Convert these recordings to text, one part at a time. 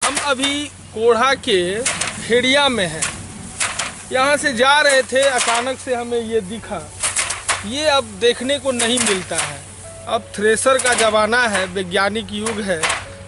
हम अभी कोढ़ा के खेड़िया में हैं। यहाँ से जा रहे थे, अचानक से हमें ये दिखा। ये अब देखने को नहीं मिलता है। अब थ्रेसर का ज़माना है, वैज्ञानिक युग है,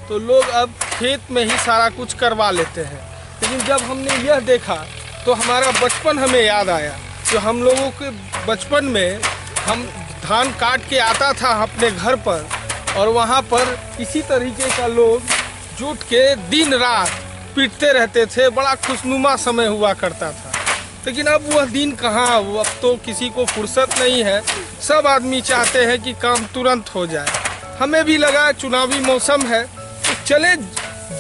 तो लोग अब खेत में ही सारा कुछ करवा लेते हैं। लेकिन जब हमने यह देखा तो हमारा बचपन हमें याद आया। जो हम लोगों के बचपन में हम धान काट के आता था अपने घर पर, और वहाँ पर इसी तरीके का लोग जुट के दिन रात पीटते रहते थे। बड़ा खुशनुमा समय हुआ करता था। लेकिन अब वह दिन कहाँ, अब तो किसी को फुर्सत नहीं है। सब आदमी चाहते हैं कि काम तुरंत हो जाए। हमें भी लगा चुनावी मौसम है तो चले,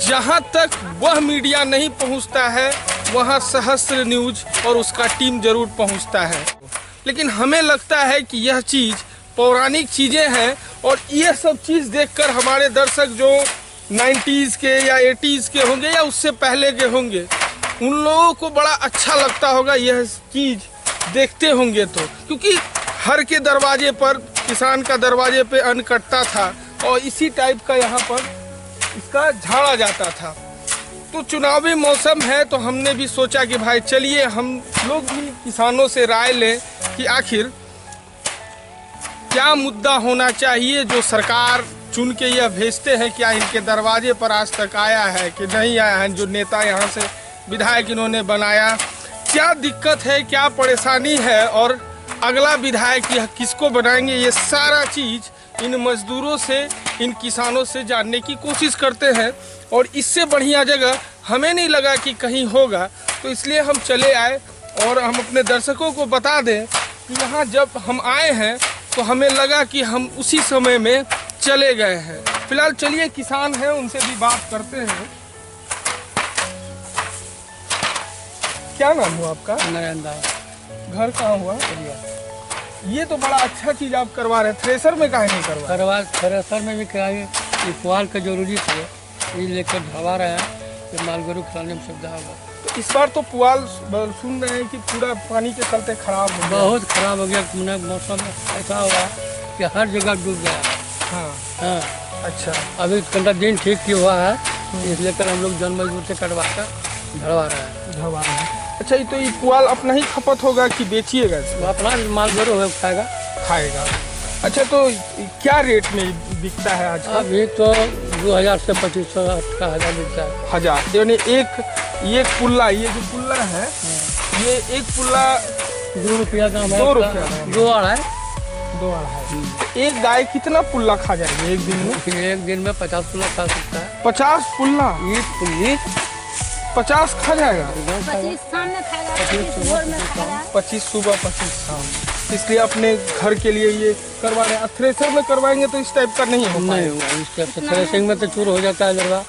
जहाँ तक वह मीडिया नहीं पहुँचता है वहाँ सहस्त्र न्यूज़ और उसका टीम जरूर पहुँचता है। लेकिन हमें लगता है कि यह चीज़ पौराणिक चीज़ें हैं, और यह सब चीज़ देखकर हमारे दर्शक जो 90s के या 80s के होंगे या उससे पहले के होंगे, उन लोगों को बड़ा अच्छा लगता होगा यह चीज़ देखते होंगे। तो क्योंकि हर के दरवाजे पर, किसान का दरवाजे पे अन्न कटता था और इसी टाइप का यहाँ पर इसका झाड़ा जाता था। तो चुनावी मौसम है तो हमने भी सोचा कि भाई चलिए हम लोग भी किसानों से राय लें कि आखिर क्या मुद्दा होना चाहिए जो सरकार चुन के यह भेजते हैं। क्या इनके दरवाजे पर आज तक आया है कि नहीं आया है? जो नेता यहाँ से विधायक इन्होंने बनाया, क्या दिक्कत है, क्या परेशानी है, और अगला विधायक यह किसको बनाएंगे, ये सारा चीज़ इन मजदूरों से, इन किसानों से जानने की कोशिश करते हैं। और इससे बढ़िया जगह हमें नहीं लगा कि कहीं होगा, तो इसलिए हम चले आए और हम अपने दर्शकों को बता दें कि यहाँ जब हम आए हैं तो हमें लगा कि हम उसी समय में चले गए हैं। फिलहाल चलिए किसान हैं, उनसे भी बात करते हैं। क्या नाम हुआ आपका? नरेंद्र। घर कहाँ हुआ? ये तो बड़ा अच्छा चीज आप करवा रहे हैं। थ्रेसर में काहे नहीं करवा? थ्रेसर में भी कराएंगे। पुआल का जरूरी थे, ये लेकर ढवा रहे हैं कि माल गोरू खिलाने में सुविधा होगा। तो इस बार तो पुआल सुन रहे हैं कि पूरा पानी के चलते खराब हो गया। बहुत खराब हो गया। मौसम ऐसा हुआ कि हर जगह डूब गया। हाँ हाँ। अच्छा, अभी कंटा दिन ठीक ही हुआ है, इसलिए कर हम लोग जन मजदूर से कटवा कर ढलवा रहे हैं। अच्छा, ये तो ये पुआल अपना ही खपत होगा कि बेचिएगा? अपना माल गोरू खाएगा। अच्छा, तो क्या रेट में बिकता है आज? अभी तो 2000 से 2500 का 1000 बिकता है। 1000 यानी एक पुल्ला, ये जो पुल्ला है, ये एक पुल्ला 2 रुपया दाम है। 2 रुपया? 2 अढ़ाई। एक गाय कितना पुल्ला खा जाएगी एक दिन में? एक दिन में 50 पुल्ला खा सकता है। 50 पुल्ला? ये 50 खा जाएगा? 25 सुबह 25 शाम। इसलिए अपने घर के लिए ये करवा रहे हैं। थ्रेसर में करवाएंगे तो इस टाइप का नहीं होगा? नहीं होगा इस टाइप से। थ्रेसिंग में तो चूर हो जाता है, जरवा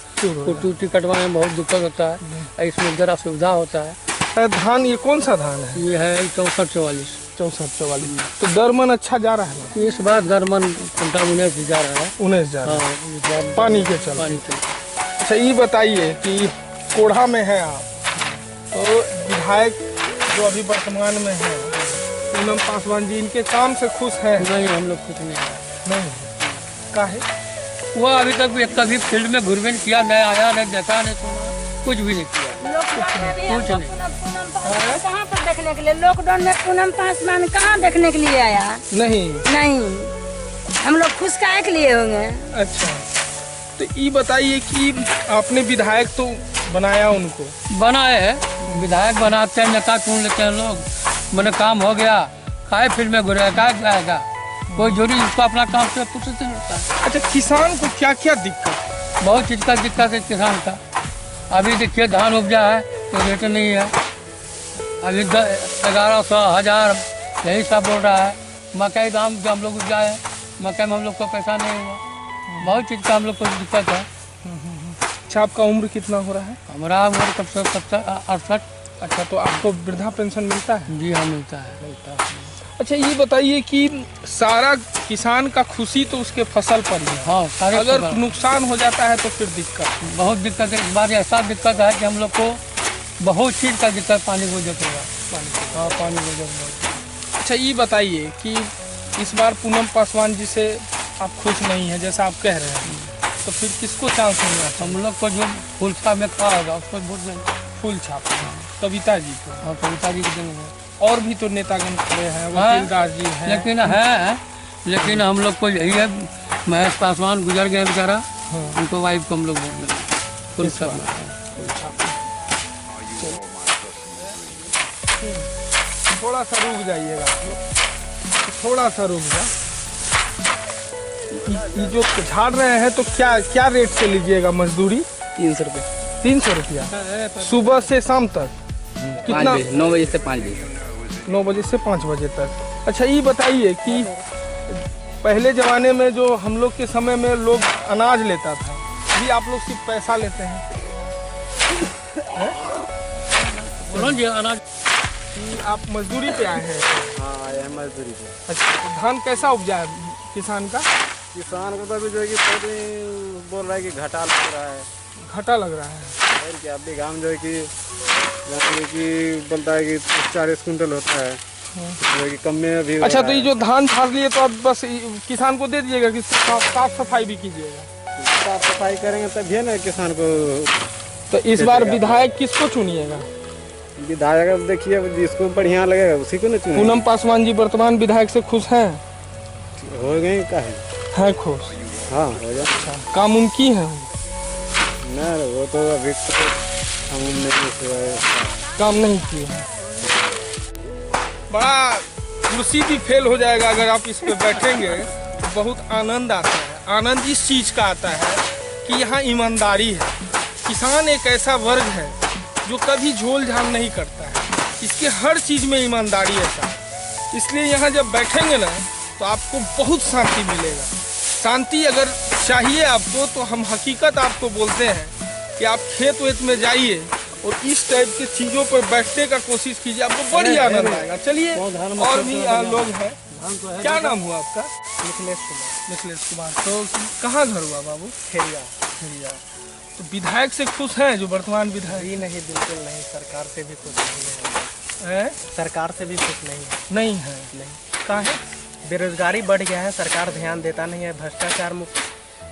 टूटी कटवाने में बहुत दिक्कत होता है। इसमें जरा सुविधा होता है। धान ये कौन सा धान है? ये है 64-44। 64-44। तो दरमन अच्छा जा रहा है? इस बार दरमन 19 जा रहा है। 19 जा रहा है पानी के चलते। अच्छा, ये बताइए कि कोढ़ा में है आप, तो विधायक जो अभी वर्तमान में है पूनम पासवान जी, इनके काम से खुश हैं? नहीं, हम लोग कुछ नहीं। काहे? वो अभी तक कभी फील्ड में घुरबेन किया, नहीं आया, नहीं देखा, नहीं सुना, कुछ भी नहीं किया। कुछ नहीं। कहाँ पर देखने के लिए? लॉकडाउन में पूनम पासवान कहाँ देखने के लिए आया? नहीं, हम लोग खुश काहे के लिए होंगे? अच्छा, तो ये बताइए कि आपने विधायक तो बनाया, उनको बनाए है, विधायक बनाते हैं, नेता चुन लेते हैं लोग। मैंने काम हो गया, काहे फील्ड में घुरेगा, काहे आएगा? कोई जरूरी उसको अपना काम से फुर्सत नहीं होता है। अच्छा, किसान को क्या क्या दिक्कत? बहुत चीज़ का दिक्कत है किसान का। अभी देखिए धान उपजा है तो रेट नहीं है। अभी 1100 1000 यही सब बोल रहा है। मकई दाम जो हम लोग उपजाए, मकई में हम लोग को पैसा नहीं हुआ। बहुत चीज़ का हम लोग को दिक्कत है। अच्छा, आपका उम्र कितना हो रहा है? हमारा उम्र कब से 68। अच्छा, तो आपको वृद्धा पेंशन मिलता है? जी हाँ, मिलता है। अच्छा, ये बताइए कि सारा किसान का खुशी तो उसके फसल पर ही है। हाँ, अगर नुकसान हो जाता है तो फिर दिक्कत, बहुत दिक्कत है। इस बार ऐसा दिक्कत है कि हम लोग को बहुत चीज़ का दिक्कत, पानी को जगह। पानी को जगह। अच्छा, ये बताइए कि इस बार पूनम पासवान जी से आप खुश नहीं हैं जैसा आप कह रहे हैं, तो फिर किसको चांस मिला? हम लोग को जो फुल छाप में खड़ा होगा उसको वोट देंगे। फुल छाप कविता जी को। और कविता जी को देंगे। और भी तो नेतागण खड़े हैं, वकीलदार जी हैं। लेकिन हम लोग को यही है, महेश पासवान गुजर गए बेचारा, उनको वाइफ को हम लोग वोट देंगे फुल छाप में। थोड़ा सा रुक जाइएगा, थोड़ा सा रुक जा। ये जो झाड़ रहे हैं तो क्या क्या रेट से लीजिएगा मजदूरी? 300 रुपये। 300 रुपया सुबह से शाम तक? कितना? 9 बजे से 5 बजे। 9 बजे से 5 बजे तक। अच्छा ये बताइए कि पहले ज़माने में जो हम लोग के समय में लोग अनाज लेता था, अभी आप लोग सिर्फ पैसा लेते हैं। अनाज कि आप मजदूरी पे आए हैं? हाँ, आए हैं मजदूरी पे। अच्छा, तो धान कैसा उपजा है किसान का? किसान को तो अभी जो है कि बोल रहा है कि घाटा लग रहा है। घाटा लग रहा है? और क्या, अभी गाँव जो है कि बोलता है कि 40 कुंटल होता है, जो है कि कम में अभी। अच्छा, तो ये जो धान छाड़ लिए तो आप बस किसान को दे दीजिएगा कि साफ सफाई भी कीजिएगा? साफ सफाई करेंगे तभी है ना किसान को। तो इस बार विधायक किसको चुनिएगा? विधायक देखिए जिसको बढ़िया लगेगा उसी को ना चुनेंगे। पूनम पासवान जी वर्तमान विधायक से खुश हैं? हो गए का है खुश? हाँ, हो जाए। अच्छा, काम उनकी है? ना, वो तो अभी तो हम नहीं काम नहीं किए हैं। बड़ा कुर्सी भी फेल हो जाएगा अगर आप इस पे बैठेंगे तो बहुत आनंद आता है। आनंद इस चीज़ का आता है कि यहाँ ईमानदारी है। किसान एक ऐसा वर्ग है जो कभी झोल झाल नहीं करता है, इसके हर चीज़ में ईमानदारी है साहब। इसलिए यहाँ जब बैठेंगे ना तो आपको बहुत शांति मिलेगा। शांति अगर चाहिए आपको तो हम हकीकत आपको बोलते हैं कि आप खेत वेत में जाइए और इस टाइप के चीज़ों पर बैठने का कोशिश कीजिए, आपको बड़ी आनंद आएगा। चलिए, और भी लोग हैं। क्या नाम हुआ आपका? मिथिलेश कुमार। मिथिलेश कुमार। तो कहाँ घर हुआ बाबू? खेरिया। तो विधायक से खुश हैं जो वर्तमान विधायक? जी नहीं, बिल्कुल नहीं। सरकार से भी खुश नहीं है? सरकार से भी खुश नहीं है। नहीं है? नहीं। कहाँ है? बेरोजगारी बढ़ गया है, सरकार ध्यान देता नहीं है। भ्रष्टाचार मुक्त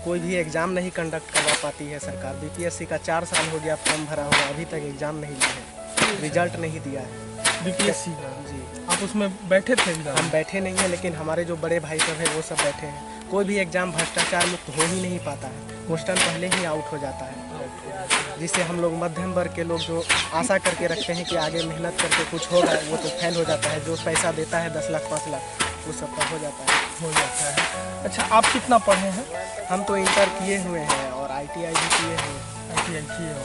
कोई भी एग्जाम नहीं कंडक्ट करवा पाती है सरकार। बीपीएससी का 4 साल हो गया फॉर्म भरा हुआ, अभी तक एग्जाम नहीं लिया है, रिजल्ट नहीं दिया है बीपीएससी का। जी, आप उसमें बैठे थे? हम बैठे नहीं हैं, लेकिन हमारे जो बड़े भाई सब हैं वो सब बैठे हैं। कोई भी एग्जाम भ्रष्टाचार मुक्त हो ही नहीं पाता है, क्वेश्चन पहले ही आउट हो जाता है, जिससे हम लोग मध्यम वर्ग के लोग जो आशा करके रखते हैं कि आगे मेहनत करके कुछ होगा, वो तो फेल हो जाता है। जो पैसा देता है 10 लाख 5 लाख, वो सब पर हो जाता है। अच्छा, आप कितना पढ़े हैं? हम तो इंटर किए हुए हैं और ITI भी किए हैं। ITI किए हो,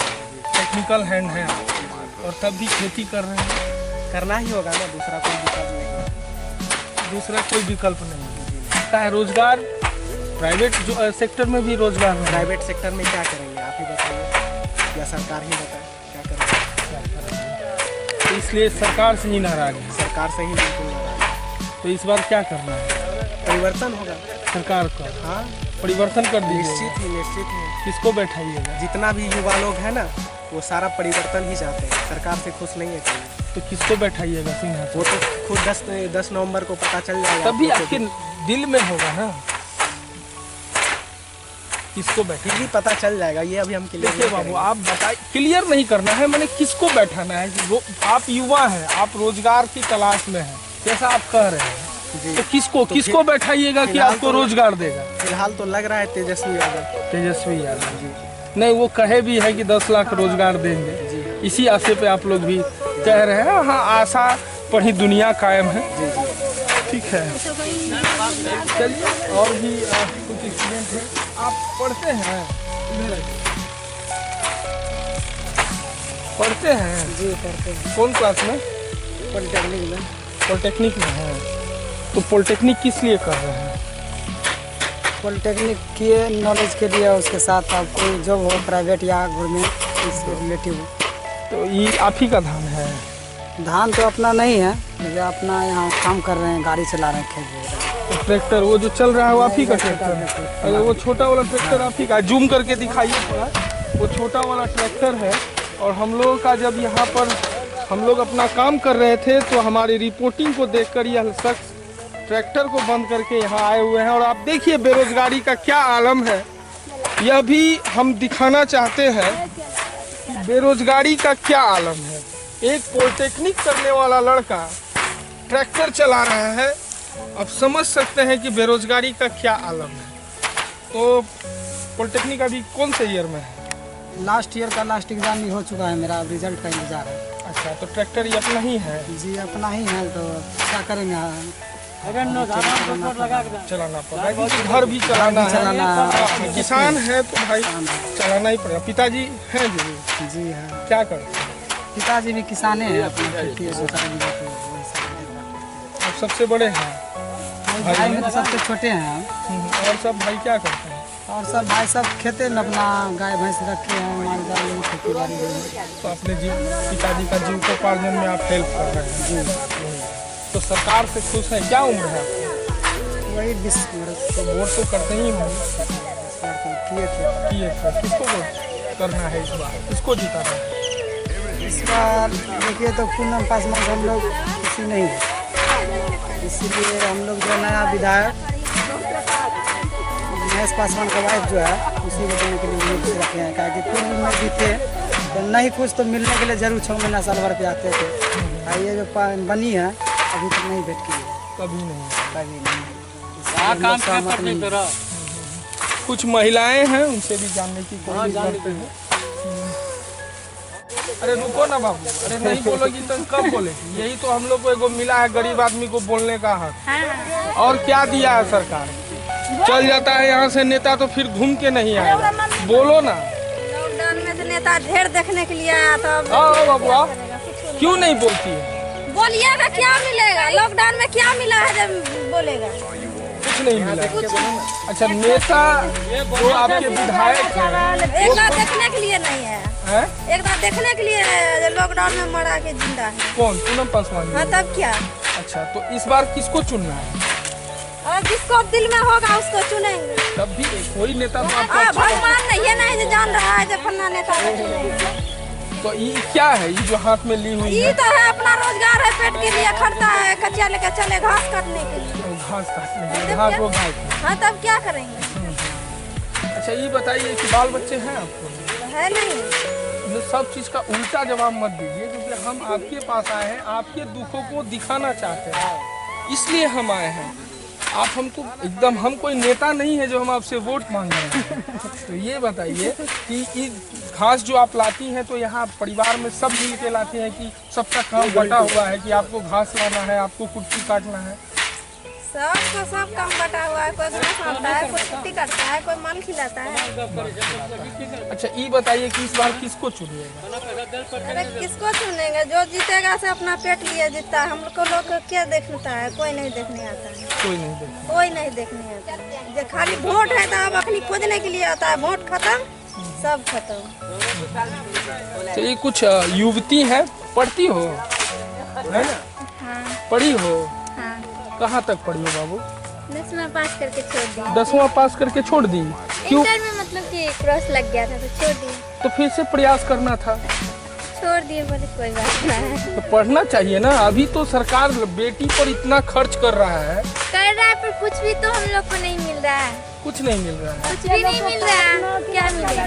टेक्निकल हैंड हैं आप, और तब भी खेती कर रहे हैं। करना ही होगा ना, दूसरा कोई विकल्प नहीं है। दूसरा कोई विकल्प नहीं है। रोजगार प्राइवेट जो सेक्टर में भी रोजगार है। प्राइवेट सेक्टर में क्या करेंगे आप ही बताइए, या सरकार ही बताए क्या करेंगे? तो इसलिए सरकार से ही नाराज है? सरकार से ही बिल्कुल नाराज है। तो इस बार क्या करना है? परिवर्तन होगा सरकार का। हाँ, परिवर्तन कर दीजिए। निश्चित ही। किसको बैठाइएगा? जितना भी युवा लोग हैं ना, वो सारा परिवर्तन ही चाहते हैं, सरकार से खुश नहीं है कोई। तो किसको बैठाइएगा सिंहासन? वो तो खुद 10 नवंबर को पता चल जाएगा। तभी आपके दिल में होगा ना किसको बैठा, फिर भी पता चल जाएगा। ये अभी हम क्लियर देखिए बाबू, आप बताइए। क्लियर नहीं करना है, मैंने किसको बैठाना है? आप युवा हैं, आप रोजगार की तलाश में हैं, जैसा आप कह रहे हैं। तो किसको बैठाइएगा कि आपको रोजगार देगा? फिलहाल तो लग रहा है तेजस्वी यादव। तेजस्वी यादव जी? नहीं, वो कहे भी है कि 10 लाख रोजगार देंगे, इसी आशे पे आप लोग भी कह रहे हैं। हाँ, आशा पर ही दुनिया कायम है। ठीक है, चलिए। और भी कुछ स्टूडेंट हैं। आप पढ़ते हैं? पढ़ते हैं? जी, पढ़ते हैं। कौन क्लास में? पॉलिटेक्निक में। पॉलिटेक्निक में है? तो पॉलिटेक्निक किस लिए कर रहे हैं? पॉलिटेक्निक किए नॉलेज के लिए, उसके साथ आप कोई जॉब हो प्राइवेट या गवर्नमेंट इससे रिलेटिव हो। तो ये आप ही का धान है? धान तो अपना नहीं है, लेकिन अपना यहाँ काम कर रहे हैं, गाड़ी चला रहे हैं खेत। ट्रैक्टर वो जो चल रहा है वो आप ही का ट्रैक्टर है? अगर वो छोटा वाला ट्रैक्टर आप ही का, जूम करके दिखाइए थोड़ा। वो छोटा वाला ट्रैक्टर है। और हम लोगों का जब यहाँ पर हम लोग अपना काम कर रहे थे तो हमारी रिपोर्टिंग को देखकर यह शख्स ट्रैक्टर को बंद करके यहाँ आए हुए हैं। और आप देखिए बेरोजगारी का क्या आलम है। यह भी हम दिखाना चाहते हैं कि बेरोजगारी का क्या आलम है। एक पॉलिटेक्निक करने वाला लड़का ट्रैक्टर चला रहा है, अब समझ सकते हैं कि बेरोजगारी का क्या आलम है। तो पॉलिटेक्निक अभी कौन से ईयर में है? लास्ट ईयर का लास्ट एग्जाम ही हो चुका है मेरा, अब रिजल्ट का इंतजार है। अच्छा, तो ट्रैक्टर ये अपना ही है? जी अपना ही है, तो क्या करेंगे। चलाना पड़ेगा क्योंकि घर भी चलाना है। किसान है तो भाई चलाना ही पड़ेगा। पिताजी हैं जी? जी है। क्या करते हैं? पिताजी भी किसाने हैं, अपनी खेती आप सबसे बड़े हैं? भाई में तो सबसे छोटे हैं। और सब भाई क्या करते हैं? और सब भाई सब खेते में अपना गाय भैंस रखे हैं, माल जाल खेती बाड़ी में। तो अपने पिताजी का जीविकोपार्जन में आप हेल्प कर रहे हैं जी। तो सरकार से खुश है? क्या उम्र है आपकी? वही 20 वर्ष। तो वोट तो करते ही होंगे। किए थे। किसको वोट करना है इस बार? किसको जिताना है इस बार? देखिए तो पूनम पासवान हम लोग किसी नहीं है, इसीलिए हम लोग जो नया विधायक महेश पासवान का वाइफ जो है उसी को देने के लिए उम्मीद रखे हैं। क्या कि पूर्व में भी थे तो नहीं कुछ तो मिलने के लिए जरूर 6 महीना साल भर पे आते थे। और ये जो बनी है अभी तक नहीं भेट की है। कभी नहीं? कभी नहीं। कुछ महिलाएं हैं, उनसे भी जानने की कोशिश करते हैं। अरे रुको ना बाबू, अरे नहीं बोलोगी तो कब बोलेगी? यही तो हम लोग को एगो मिला है गरीब आदमी को बोलने का हक। और क्या दिया है सरकार? चल जाता है यहाँ से नेता तो फिर घूम के नहीं आएगा। बोलो ना। लॉकडाउन में तो नेता ढेर देखने के लिए आया था। हाँ बाबू आप क्यों नहीं बोलती है? बोलिएगा क्या मिलेगा? लॉकडाउन में क्या मिला है जब बोलेगा? कुछ नहीं मिला। अच्छा, नेता जो आपके विधायक हैं एक बार देखने के लिए नहीं है, एक बार देखने के लिए लॉकडाउन में मरा के जिंदा है। कौन? पूनम पासवान? हाँ तब क्या। अच्छा, तो इस बार किसको चुनना है? और जिसको दिल में होगा उसको चुनेंगे। तब भी कोई नेता तो आपको भगवान नहीं है, नहीं जो जान रहा है जो फलना नेता को चुनेंगे। तो ये क्या है ये जो हाथ में ली हुई ये है? तो है अपना रोजगार है, पेट के लिए खड़ता है, कच्चा लेकर चले घास काटने के लिए। घास काटने के लिए? घास वो गाय की। हाँ तब क्या करेंगे। अच्छा ये बताइए कि बाल बच्चे हैं आपको? है नहीं। सब चीज का उल्टा जवाब मत दीजिए, क्योंकि हम आपके पास आए हैं, आपके दुखों को दिखाना चाहते हैं, इसलिए हम आए हैं। आप हमको एकदम, हम कोई नेता नहीं है जो हम आपसे वोट मांग रहे हैं। तो ये बताइए कि ये घास जो आप लाती हैं तो यहाँ परिवार में सब मिल के लाते हैं कि सबका काम बटा हुआ है कि आपको घास लाना है, आपको कुट्टी काटना है? सबका सब काम बटा हुआ है। कोई घास आता है, कोई कुट्टी काटता है, कोई माल खिलाता है। अच्छा ये बताइए कि इस बार किसको चुनिएगा? अरे किसको चुनेंगे? जो जीतेगा से अपना पेट लिए जीतता है। हम लोग को क्या देखता है? कोई नहीं देखने आता है। कोई नहीं देखता। कोई नहीं देखने आता है। जो खाली वोट है तो अब अखनी खोजने के लिए आता है। वोट खत्म, सब खत्म। तो ये कुछ युवती है, पढ़ती हो है ना? हाँ पढ़ी हो? हाँ। कहाँ तक पढ़ी हो बाबू? 10वां पास करके छोड़ दी। 10वां पास करके छोड़ दी? क्यों? इंटर में मतलब कि क्रॉस लग गया था तो छोड़ दी। तो फिर से प्रयास करना था। छोड़ दिए, बोले कोई बात नहीं। तो पढ़ना चाहिए ना। अभी तो सरकार बेटी पर इतना खर्च कर रहा है। कर रहा है पर कुछ भी तो हम लोग को नहीं मिल रहा है। कुछ नहीं मिल रहा है। कुछ भी नहीं मिल रहा है। क्या मिलेगा?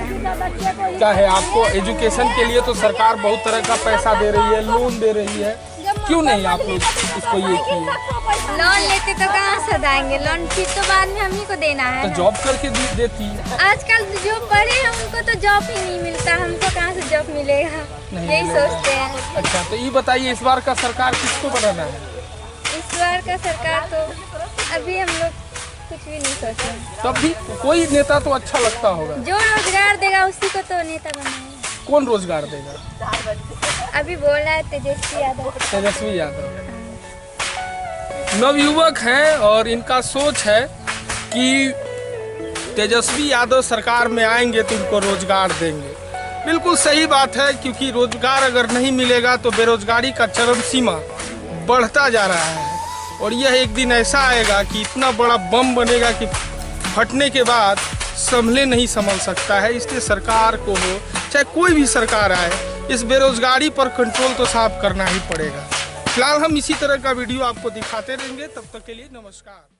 क्या है आपको एजुकेशन के लिए तो सरकार बहुत तरह का पैसा दे रही है, लोन दे रही है, क्यों नहीं आप लोग इसको ये किए? लोन लेते तो कहाँ से देंगे? लोन फिर तो बाद में हम ही को देना है तो ना। जॉब करके देती। आजकल जो पढ़े हैं उनको तो जॉब ही नहीं मिलता, हमको कहाँ से जॉब मिलेगा? यही सोचते हैं। अच्छा तो ये बताइए इस बार का सरकार किसको बनाना है? इस बार का सरकार तो अभी हम लोग कुछ भी नहीं सोचे। तब भी कोई नेता तो अच्छा लगता होगा। जो रोजगार देगा उसी को तो नेता बनाएगा। कौन रोजगार देगा? अभी बोल रहा है तेजस्वी यादव। तेजस्वी यादव नवयुवक हैं और इनका सोच है कि तेजस्वी यादव सरकार में आएंगे तो इनको रोजगार देंगे। बिल्कुल सही बात है, क्योंकि रोजगार अगर नहीं मिलेगा तो बेरोजगारी का चरम सीमा बढ़ता जा रहा है। और यह एक दिन ऐसा आएगा कि इतना बड़ा बम बनेगा कि फटने के बाद संभले नहीं संभल सकता है। इसलिए सरकार को हो चाहे कोई भी सरकार आए, इस बेरोजगारी पर कंट्रोल तो साफ करना ही पड़ेगा। फिलहाल हम इसी तरह का वीडियो आपको दिखाते रहेंगे। तब तक के लिए नमस्कार।